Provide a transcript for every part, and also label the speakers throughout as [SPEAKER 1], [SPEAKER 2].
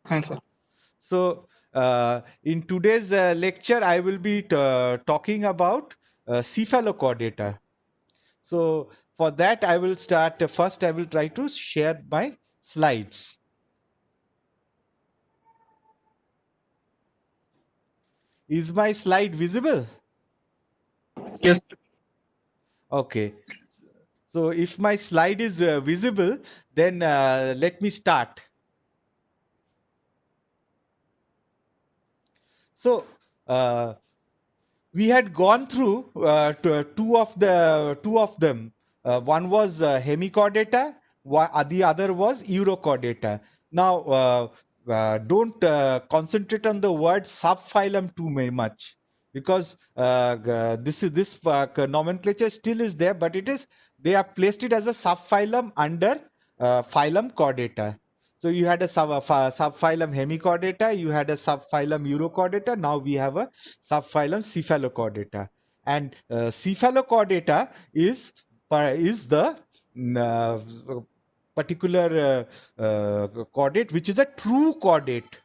[SPEAKER 1] Thanks, sir.
[SPEAKER 2] So, in today's lecture, I will be talking about cephalochordata. So, for that, I will start. First, I will try to share my slides. Is my slide visible?
[SPEAKER 1] Yes.
[SPEAKER 2] Okay. So, if my slide is visible, then let me start. So, uh, we had gone through two of them. One was hemichordata, the other was urochordata. Now, don't concentrate on the word subphylum too much, because this nomenclature still is there, but it is they have placed it as a subphylum under phylum chordata. So you had a subphylum hemichordata, you had a subphylum urochordata. Now we have a subphylum cephalochordata, and cephalochordata is the particular chordate which is a true chordate,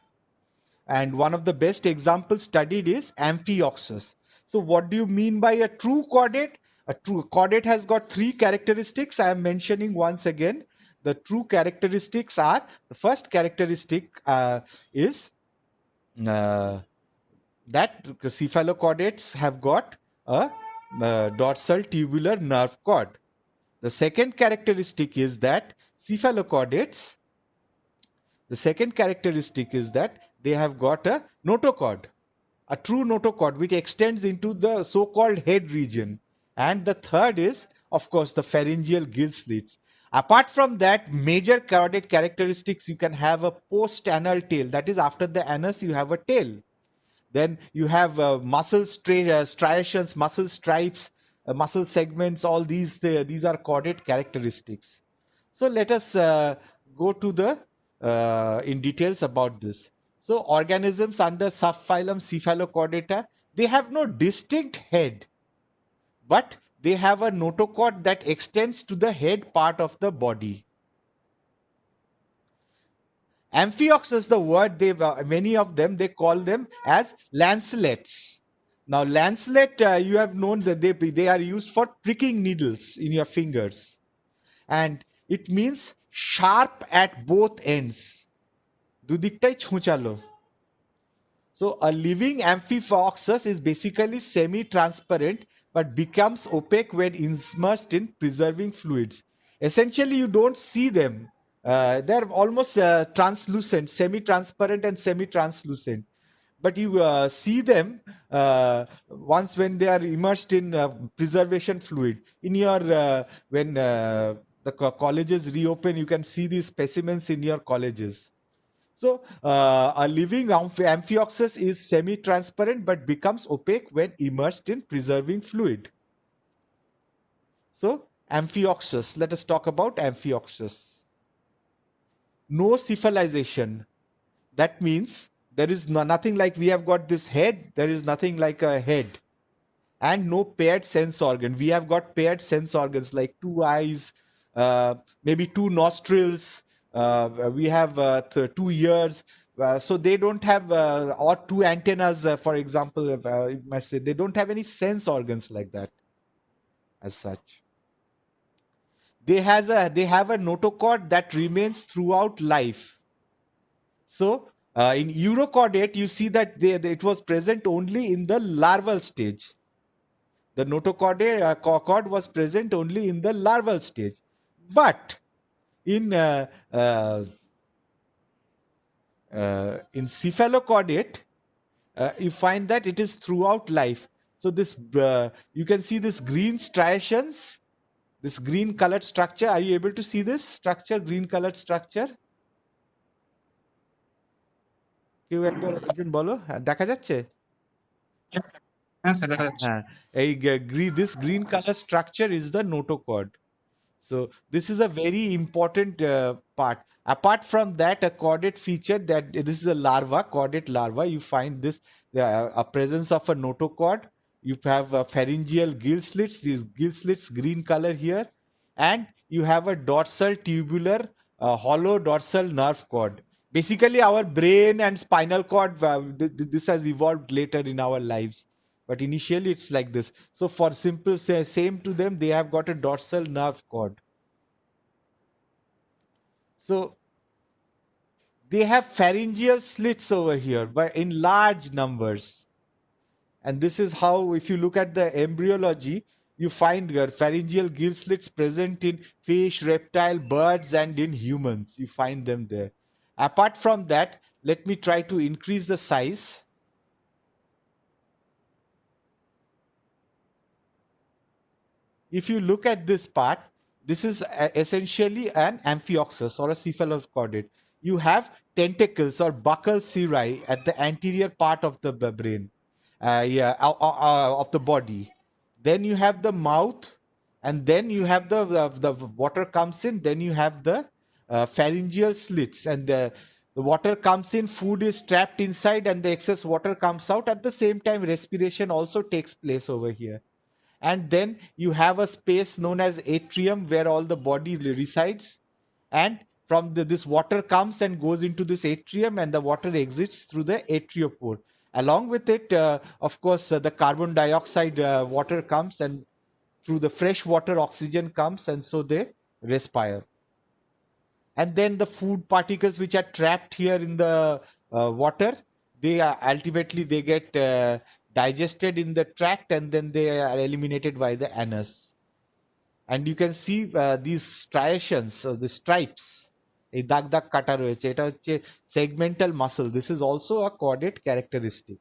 [SPEAKER 2] and one of the best examples studied is Amphioxus. So what do you mean by a true chordate? A true chordate has got three characteristics I am mentioning once again. The true characteristics are: the first characteristic is uh, that cephalochordates have got a dorsal tubular nerve cord. The second characteristic is that cephalochordates, the second characteristic is that they have got a notochord, a true notochord which extends into the so-called head region. And the third is, of course, the pharyngeal gill slits. Apart from that, major chordate characteristics, you can have a post-anal tail. That is, after the anus, you have a tail. Then you have striations, muscle stripes, muscle segments. All these are chordate characteristics. So let us go to the in details about this. So organisms under subphylum Cephalochordata, they have no distinct head, but they have a notochord that extends to the head part of the body. Amphioxus, the word they many of them they call them as lancelets. Now lancelet, you have known that they are used for pricking needles in your fingers, and it means sharp at both ends. দুদিকটাই ছুঁচালো. So a living Amphioxus is basically semi-transparent but becomes opaque when immersed in preserving fluids. Essentially, you don't see them. They're almost translucent, semi-transparent and semi-translucent. But you see them once when they are immersed in preservation fluid. In your when the colleges reopen, you can see these specimens in your colleges. So, a living Amphioxus is semi-transparent but becomes opaque when immersed in preserving fluid. So, Amphioxus. Let us talk about Amphioxus. No cephalization. That means there is nothing like we have got this head. There is nothing like a head, and no paired sense organ. We have got paired sense organs like two eyes, maybe two nostrils. We have two ears. So they don't have, or two antennas, for example. You must say they don't have any sense organs like that as such. They have a notochord that remains throughout life. So in urochordate, you see that it was present only in the larval stage. The notochord cord was present only in the larval stage, but in in cephalochordate, you find that it is throughout life. So this you can see this green striations, this green colored structure. Are you able to see this structure, green colored structure? কেউ একজন বলো, দেখা যাচ্ছে?
[SPEAKER 1] Yes, sir. হ্যাঁ sir দেখা যাচ্ছে।
[SPEAKER 2] হ্যাঁ, this green color structure is the notochord. So this is a very important part. Apart from that, a chordate feature that this is a larva, chordate larva. You find this a presence of a notochord. You have pharyngeal gill slits. These gill slits, green color here, and you have a dorsal tubular, hollow dorsal nerve cord. Basically, our brain and spinal cord, this has evolved later in our lives. But initially, it's like this. So, for simple say, same to them, they have got a dorsal nerve cord. So, they have pharyngeal slits over here, but in large numbers. And this is how, if you look at the embryology, you find pharyngeal gill slits present in fish, reptile, birds, and in humans. You find them there. Apart from that, let me try to increase the size. If you look at this part, this is essentially an amphioxus or a cephalocordate. You have tentacles or buccal cirri at the anterior part of the brain, of the body. Then you have the mouth, and then you have the water comes in. Then you have the pharyngeal slits, and the water comes in. Food is trapped inside, and the excess water comes out. At the same time, respiration also takes place over here. And then you have a space known as atrium where all the body resides, and from this water comes and goes into this atrium, and the water exits through the atriopore. Along with it, of course, the carbon dioxide water comes, and through the fresh water oxygen comes, and so they respire. And then the food particles which are trapped here in the water, they are ultimately they get digested in the tract, and then they are eliminated by the anus. And you can see these striations, the stripes, এই দাগ দাগ কাটা রয়েছে, এটা হচ্ছে segmental muscle. This is also a chordate characteristic.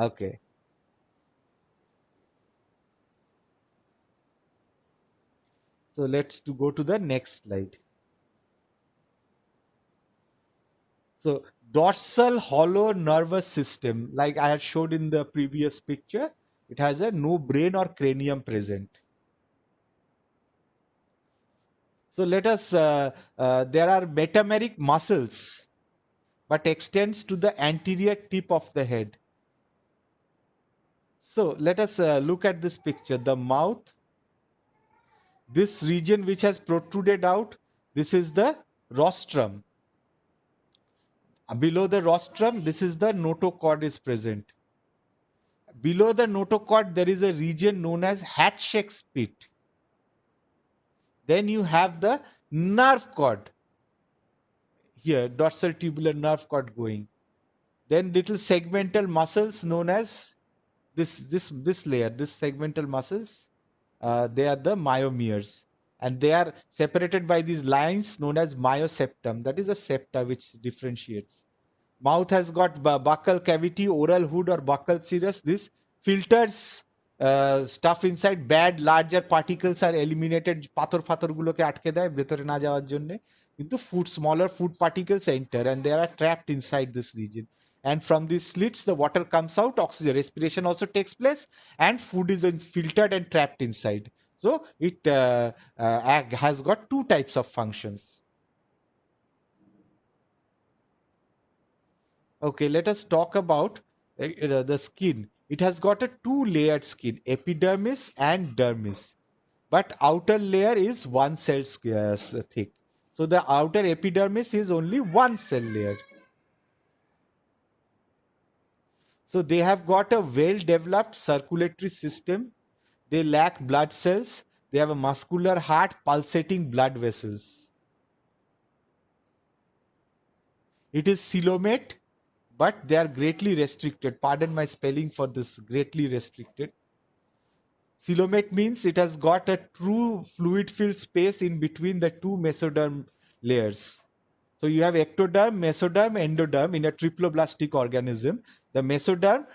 [SPEAKER 2] Okay. So let's go to the next slide. So dorsal hollow nervous system, like I had showed in the previous picture, it has a no brain or cranium present. So let us, there are metameric muscles, but extends to the anterior tip of the head. So let us look at this picture. The mouth, this region which has protruded out, this is the rostrum. Below the rostrum, this is the notochord is present. Below the notochord, there is a region known as Hatschek's pit. Then you have the nerve cord. Here, dorsal tubular nerve cord going. Then little segmental muscles known as this layer, this segmental muscles. They are the myomeres, and they are separated by these lines known as myoseptum. That is a septa which differentiates. Mouth has got buccal cavity, oral hood or buccal serous. This filters stuff inside. Bad larger particles are eliminated. পাথর ফাথরগুলোকে আটকে দেয় ভেতরে না যাওয়ার জন্য, কিন্তু smaller food particles enter, and they are trapped inside this region. And from these slits, the water comes out, oxygen respiration also takes place, and food is filtered and trapped inside. So it has got two types of functions. Okay, let us talk about the skin. It has got a two-layered skin, epidermis and dermis. But outer layer is one cell thick. So the outer epidermis is only one cell layer. So they have got a well-developed circulatory system. They lack blood cells. They have a muscular heart, pulsating blood vessels. It is coelomate, but they are greatly restricted. Pardon my spelling for this, greatly restricted. Coelomate means it has got a true fluid-filled space in between the two mesoderm layers. So you have ectoderm, mesoderm, endoderm in a triploblastic organism. The mesoderm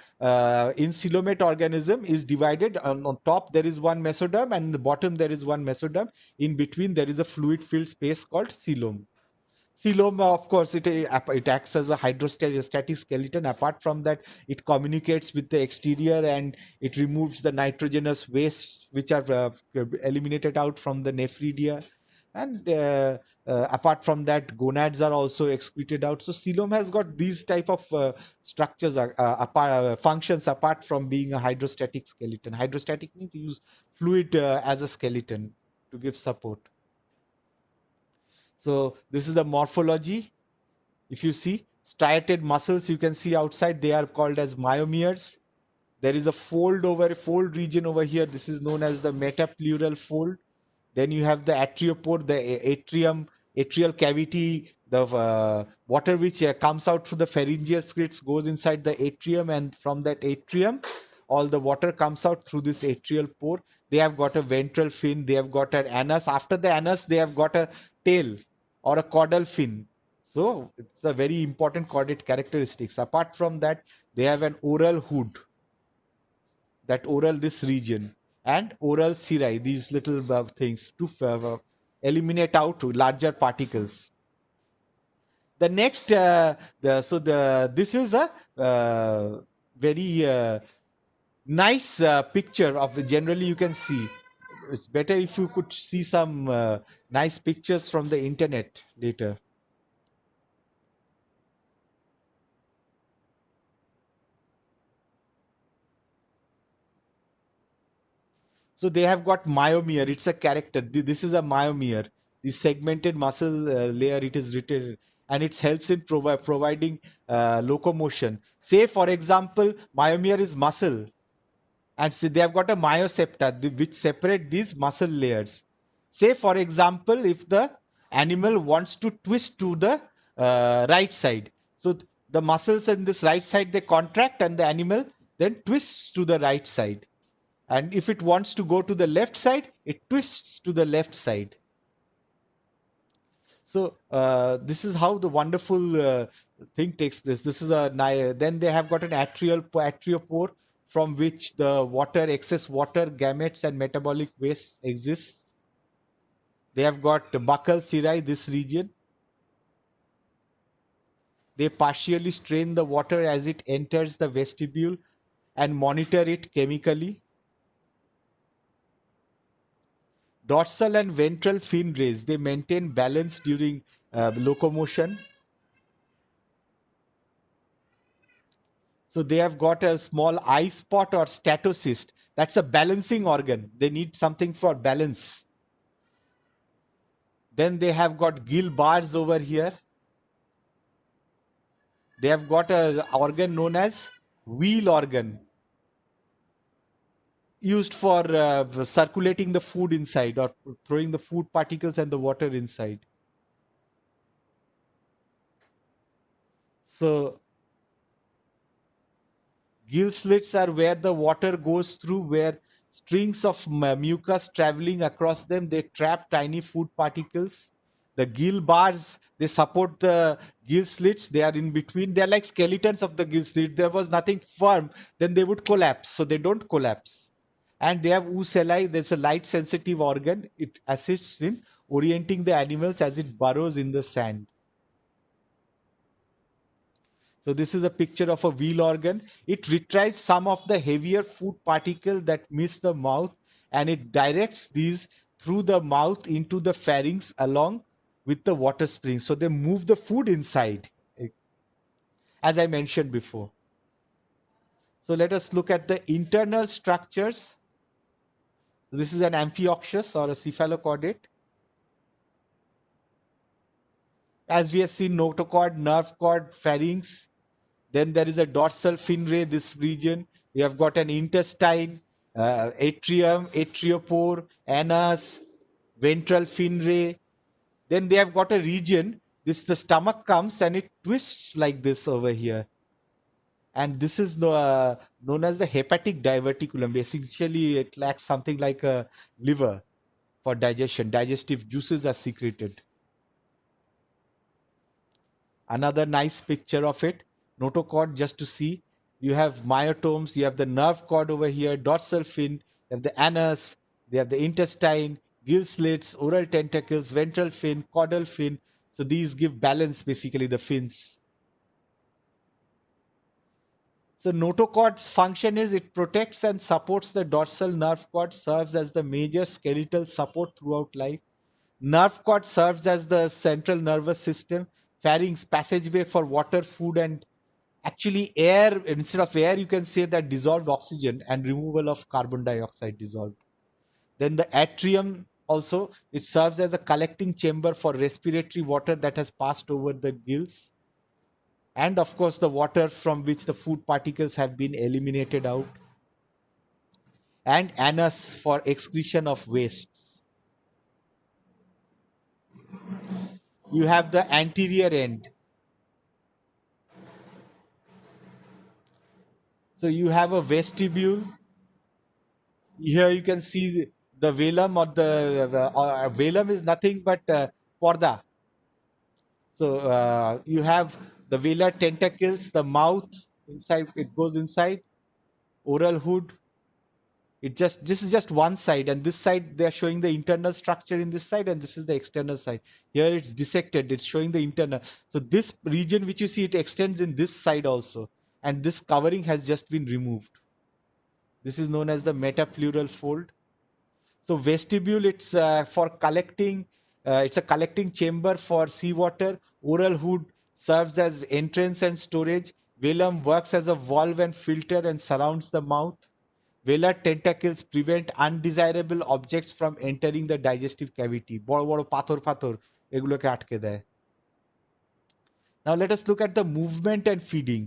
[SPEAKER 2] in coelomate organism is divided. On top there is one mesoderm, and in the bottom there is one mesoderm. In between there is a fluid-filled space called coelom. Coelom, of course, it acts as a hydrostatic skeleton. Apart from that, it communicates with the exterior, and it removes the nitrogenous wastes which are eliminated out from the nephridia. And apart from that, gonads are also excreted out. So coelom has got these type of structures, functions apart from being a hydrostatic skeleton. Hydrostatic means you use fluid as a skeleton to give support. So this is the morphology. If you see striated muscles, you can see outside, they are called as myomeres. There is a fold region over here. This is known as the metapleural fold. Then you have the atriopore, the atrial cavity, the water which comes out through the pharyngeal slits goes inside the atrium, and from that atrium, all the water comes out through this atrial pore. They have got a ventral fin. They have got an anus. After the anus, they have got a tail or a caudal fin. So it's a very important chordate characteristics. Apart from that, they have an oral hood. That oral, this region, and oral cirri, these little things to eliminate out larger particles. The next, this is a very nice picture of. Generally, you can see. It's better if you could see some nice pictures from the internet later. So they have got myomere. It's a character. This is a myomere. The segmented muscle layer. It is written, and it helps in providing locomotion. Say, for example, myomere is muscle, and so they have got a myosepta which separate these muscle layers. Say, for example, if the animal wants to twist to the right side, so the muscles in this right side, they contract, and the animal then twists to the right side. And if it wants to go to the left side, it twists to the left side. So this is how the wonderful thing takes place. This is then they have got an atriopore from which the excess water, gametes, and metabolic waste exists. They have got buccal cirri, this region. They partially strain the water as it enters the vestibule and monitor it chemically. Dorsal and ventral fin rays, they maintain balance during locomotion. So they have got a small eye spot or statocyst. That's a balancing organ. They need something for balance. Then they have got gill bars over here. They have got an organ known as wheel organ, used for circulating the food inside or throwing the food particles and the water inside. So gill slits are where the water goes through, where strings of mucus traveling across them, they trap tiny food particles. The gill bars, they support the gill slits. They are in between. They are like skeletons of the gill slit. If there was nothing firm, then they would collapse. So they don't collapse. And they have ocelli. There's a light sensitive organ. It assists in orienting the animals as it burrows in the sand. So this is a picture of a wheel organ. It retrieves some of the heavier food particles that miss the mouth, and it directs these through the mouth into the pharynx along with the water springs. So they move the food inside, as I mentioned before. So let us look at the internal structures. This is an amphioxus or a cephalochordate. As we have seen, notochord, nerve cord, pharynx. Then there is a dorsal fin ray, this region. We have got an intestine, atrium, atriopore, anus, ventral fin ray. Then they have got a region. The stomach comes and it twists like this over here. And this is known as the hepatic diverticulum. Essentially, it lacks something like a liver for digestion. Digestive juices are secreted. Another nice picture of it. Notochord, just to see. You have myotomes, you have the nerve cord over here, dorsal fin, you have the anus, they have the intestine, gill slits, oral tentacles, ventral fin, caudal fin. So these give balance, basically, the fins. So notochord's function is it protects and supports the dorsal nerve cord, serves as the major skeletal support throughout life. Nerve cord serves as the central nervous system, pharynx passageway for water, food, and actually air. Instead of air, you can say that dissolved oxygen and removal of carbon dioxide dissolved. Then the atrium Also, it serves as a collecting chamber for respiratory water that has passed over the gills. And of course, the water from which the food particles have been eliminated out. And anus for excretion of wastes. You have the anterior end. So you have a vestibule. Here you can see the velum, or the velum is nothing but porda. So you have the velar tentacles, the mouth inside, it goes inside, oral hood. This is just one side, and this side they are showing the internal structure in this side, and this is the external side. Here it's dissected, it's showing the internal. So this region which you see, it extends in this side also, and this covering has just been removed. This is known as the metapleural fold. So vestibule, it's for collecting. It's a collecting chamber for seawater. Oral hood serves as entrance and storage. Velum works as a valve and filter and surrounds the mouth. Velar tentacles prevent undesirable objects from entering the digestive cavity. বড় বড় পাথর ফাথর এগুলোকে আটকে দেয়. Now let us look at the movement and feeding.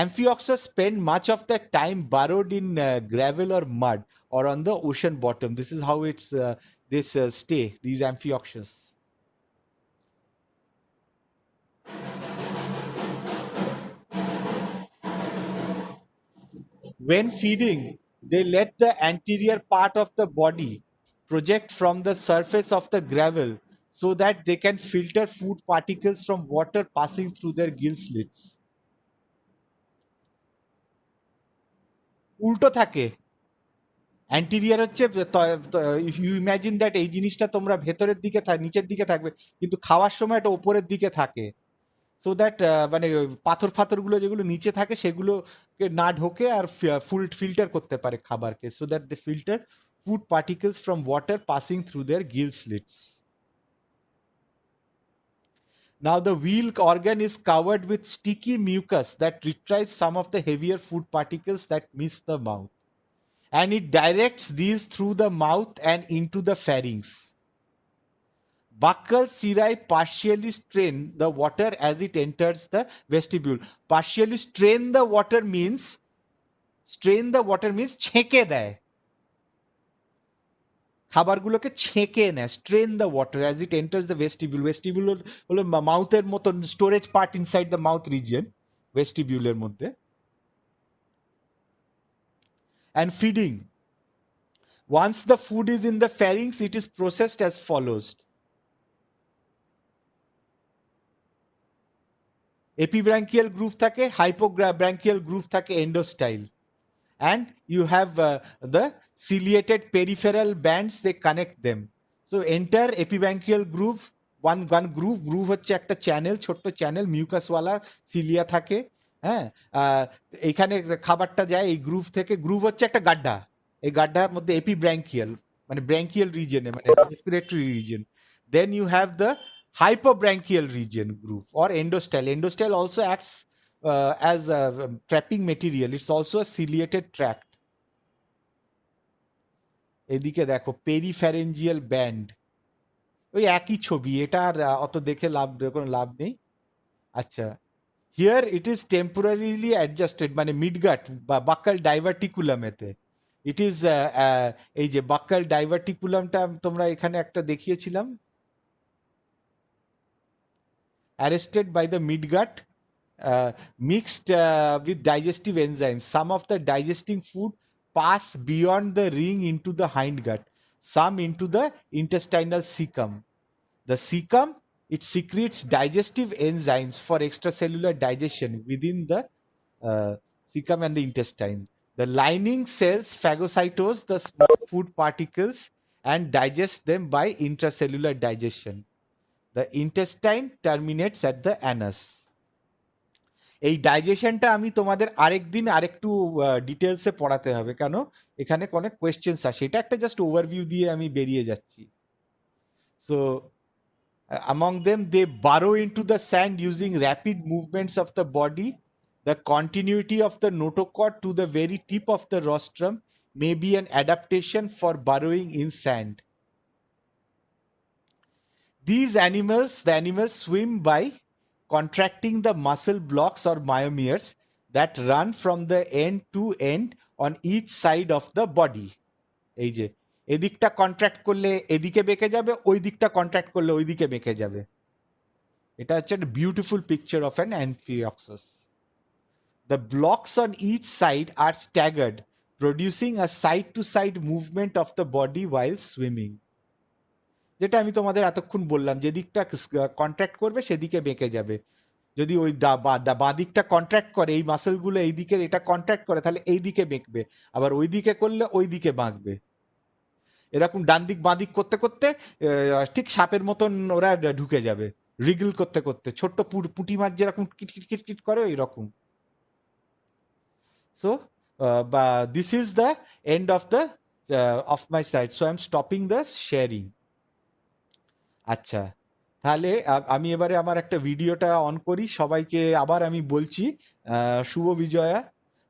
[SPEAKER 2] Amphioxus spend much of their time burrowed in gravel or mud or on the ocean bottom. This is how stay, these Amphioxus. When feeding, they let the anterior part of the body project from the surface of the gravel so that they can filter food particles from water passing through their gill slits. উল্টো থাকে, anterior হচ্ছে you imagine that এই জিনিসটা তোমরা ভেতরের দিকে নিচের দিকে থাকবে, কিন্তু খাওয়ার সময় এটা ওপরের দিকে থাকে, সো দ্যাট মানে পাথর ফাথরগুলো যেগুলো নিচে থাকে সেগুলোকে না ঢোকে আর ফুল ফিল্টার করতে পারে খাবারকে, so that they filter food particles from water passing through their gill slits. Now the wheel organ is covered with sticky mucus that retrieves some of the heavier food particles that miss the mouth. And it directs these through the mouth and into the pharynx. Buccal cirri partially strain the water as it enters the vestibule. Partially strain the water means ছেঁকে দেয়, খাবারগুলোকে ছেঁকে নেয়. Strain the water as it enters the vestibule. Vestibule হলো মাউথের মতন storage part inside the mouth region, ভেস্টিবিউলের মধ্যে. And feeding. Once the food is in the pharynx, it is processed as follows. Epibranchial groove থাকে, hypobranchial groove থাকে, endostyle. And you have the ciliated peripheral bands, they connect them. So enter epibranchial groove, one groove হচ্ছে একটা channel, ছোট্ট channel, মিউকাসওয়ালা cilia থাকে. হ্যাঁ, এইখানে খাবারটা যায় এই গ্রুভ থেকে. গ্রুভ হচ্ছে একটা গাড্ডা, এই গাড্ডার মধ্যে এপিব্র্যাঙ্কিয়াল মানে ব্র্যাঙ্কিয়াল রিজিয়নে মানে respiratory region. Then you have the hypobranchial region groove or endostyle. Endostyle also acts as a trapping material. It's also a ciliated tract. এদিকে দেখো পেরিফ্যারেঞ্জিয়াল ব্যান্ড, ওই একই ছবি, এটা আর অত দেখে কোনো লাভ নেই. আচ্ছা, here it is temporarily adjusted, মানে মিডগাট বা বাক্কাল ডাইভার্টিকুলামেতে ইট ইজ, এই যে বাক্কাল ডাইভার্টিকুলামটা তোমরা এখানে একটা দেখিয়েছিলাম, arrested by the midgut, mixed with digestive enzymes. Some of the digesting food pass beyond the ring into the hindgut, some into the intestinal cecum. The cecum, it secretes digestive enzymes for extracellular digestion within the cecum and the intestine. The lining cells phagocytose the small food particles and digest them by intracellular digestion. The intestine terminates at the anus. এই ডাইজেশনটা আমি তোমাদের আরেকদিন আরেকটু ডিটেলসে পড়াতে হবে, কেন এখানে অনেক কোয়েশ্চেন্স আসে, এটা একটা জাস্ট ওভারভিউ দিয়ে আমি বেরিয়ে যাচ্ছি. So among them they burrow into the sand using rapid movements of the body. The continuity of the notochord to the very tip of the rostrum may be an adaptation for burrowing in sand. These animals, the animals swim by contracting the muscle blocks or myomeres that run from the end to end on each side of the body. এই যে এদিকটা contract করলে এদিকে বেঁকে যাবে, ওই দিকটা contract করলে ওই দিকে বেঁকে যাবে। এটা হচ্ছে একটা beautiful picture of an amphioxus. The blocks on each side are staggered, producing a side-to-side movement of the body while swimming. যেটা আমি তোমাদের এতক্ষণ বললাম, যেদিকটা কন্ট্রাক্ট করবে সেদিকে বেঁকে যাবে। যদি ওই বাঁ দিকটা কন্ট্রাক্ট করে, এই মাসেলগুলো এই দিকে এটা কন্ট্রাক্ট করে, তাহলে এই দিকে বেঁকবে, আবার ওই দিকে করলে ওই দিকে বাঁকবে। এরকম ডান দিক বাঁ দিক করতে করতে ঠিক সাপের মতন ওরা ঢুকে যাবে, রিগল করতে করতে, ছোট্ট পুঁটি মাছ যেরকম কিটকিট কিটকিট করে ওই রকম। So this is the end of my slide. So I'm stopping the sharing. আচ্ছা, তাহলে আমি এবারে আমার একটা ভিডিওটা অন করি। সবাইকে আবার আমি বলছি শুভ বিজয়া,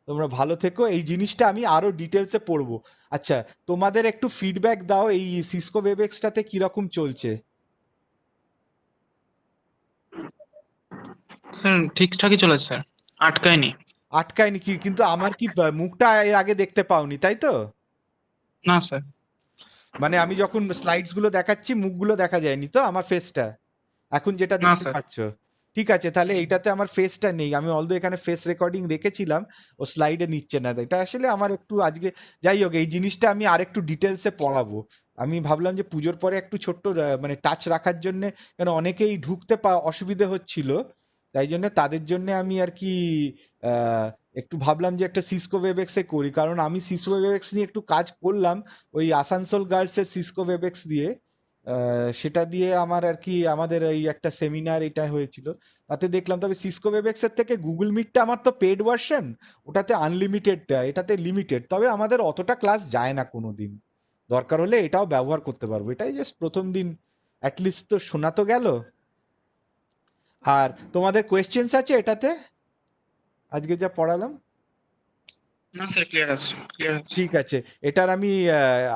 [SPEAKER 2] তোমরা ভালো থেকো। এই জিনিসটা আমি আরো ডিটেলসে পড়বো। আচ্ছা, তোমাদের একটু ফিডব্যাক দাও, এই সিসকো ওয়েবএক্সটাতে কিরকম চলছে?
[SPEAKER 1] স্যার ঠিকঠাকই চলেছে স্যার, আটকায়নি।
[SPEAKER 2] আটকায়নি কি? কিন্তু আমার কি মুখটা এর আগে দেখতে পাওনি, তাই তো?
[SPEAKER 1] না স্যার।
[SPEAKER 2] মানে আমি যখন স্লাইডস গুলো দেখাচ্ছি মুখগুলো দেখা যায়নি তো আমার ফেসটা? এখন যেটা
[SPEAKER 1] না
[SPEAKER 2] দেখতে
[SPEAKER 1] স্যার।
[SPEAKER 2] পাচ্ছ, ঠিক আছে। তাহলে এইটাতে আমার ফেসটা নেই, আমি অলদো এখানে ফেস রেকর্ডিং রেখেছিলাম, ও স্লাইডে নিচ্ছে না। এটা আসলে আমার একটু আজকে, যাই হোক, এই জিনিসটা আমি আরেকটু ডিটেলসে পড়াবো। আমি ভাবলাম যে পুজোর পরে একটু ছোট্ট মানে টাচ রাখার জন্য, কেন অনেকেই ঢুকতে অসুবিধে হচ্ছিল, তাই জন্য তাদের জন্য আমি আর কি একটু ভাবলাম যে একটা সিসকো ওয়েবএক্সে করি। কারণ আমি সিসকো ওয়েবএক্স নিয়ে একটু কাজ করলাম, ওই আসানসোল গার্লসের সিসকো ওয়েবএক্স দিয়ে। সেটা দিয়ে আমার আর কি আমাদের এই একটা সেমিনার এটা হয়েছিল, তাতে দেখলাম। তবে সিসকো ওয়েবএক্সের থেকে গুগল মিটটা আমার তো পেড ভার্সন, ওটাতে আনলিমিটেড, এটাতে লিমিটেড। তবে আমাদের অতটা ক্লাস যায় না কোনো দিন, দরকার হলে এটাও ব্যবহার করতে পারবো। এটাই জাস্ট প্রথম দিন, অ্যাটলিস্ট তো শোনা তো গেল। আর তোমাদের কোয়েশ্চেন্স আছে এটাতে আজকে যা পড়ালাম?
[SPEAKER 1] না স্যার, ক্লিয়ার আছে, ক্লিয়ার আছে।
[SPEAKER 2] ঠিক আছে। এটার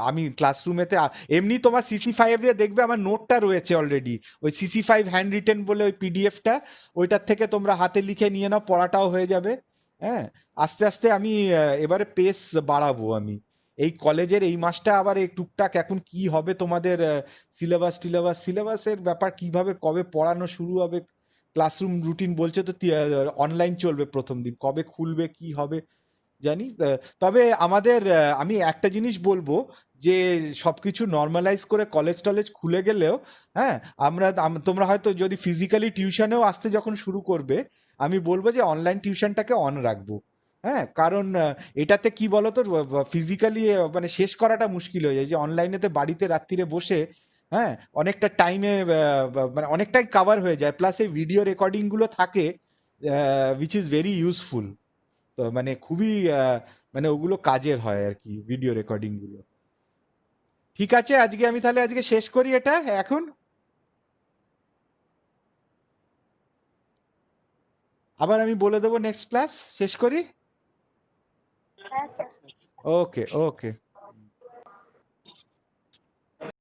[SPEAKER 2] আমি ক্লাসরুমেতে এমনি তোমার CC5 এ দেখবে আমার নোটটা রয়েছে অলরেডি, ওই CC5 হ্যান্ড রিটেন বলে ওই পিডিএফটা, ওইটার থেকে তোমরা হাতে লিখে নিয়ে নাও, পড়াটাও হয়ে যাবে। হ্যাঁ, আস্তে আস্তে আমি এবারে পেস বাড়াবো। আমি এই কলেজের এই মাসটা আবার এই টুকটাক এখন কি হবে তোমাদের সিলেবাসের ব্যাপার, কিভাবে কবে পড়ানো শুরু হবে, ক্লাসরুম রুটিন বলছে তো অনলাইন চলবে প্রথম দিন, কবে খুলবে কি হবে জানি। তবে আমাদের আমি একটা জিনিস বলবো, যে সবকিছু নর্মালাইজ করে কলেজ টলেজ খুলে গেলেও, হ্যাঁ, তোমরা হয়তো যদি ফিজিক্যালি টিউশনেও আসতে যখন শুরু করবে, আমি বলবো যে অনলাইন টিউশনটাকে অন রাখবো। হ্যাঁ, কারণ এটাতে কি বলতো, ফিজিক্যালি মানে শেষ করাটা মুশকিল হয়ে যায়, যে অনলাইনেতে বাড়িতে রাত্রিরে বসে, হ্যাঁ, অনেকটা টাইমে মানে অনেকটাই কাভার হয়ে যায়। প্লাস এই ভিডিও রেকর্ডিংগুলো থাকে, উইচ ইজ ভেরি ইউজফুল। তো মানে খুবই মানে ওগুলো কাজের হয় আর কি, ভিডিও রেকর্ডিং গুলো। ঠিক আছে, আজকে শেষ করি এটা এখন। আবার আমি বলে দেবো নেক্সট ক্লাস শেষ করি।
[SPEAKER 3] হ্যাঁ স্যার।
[SPEAKER 2] ওকে ওকে।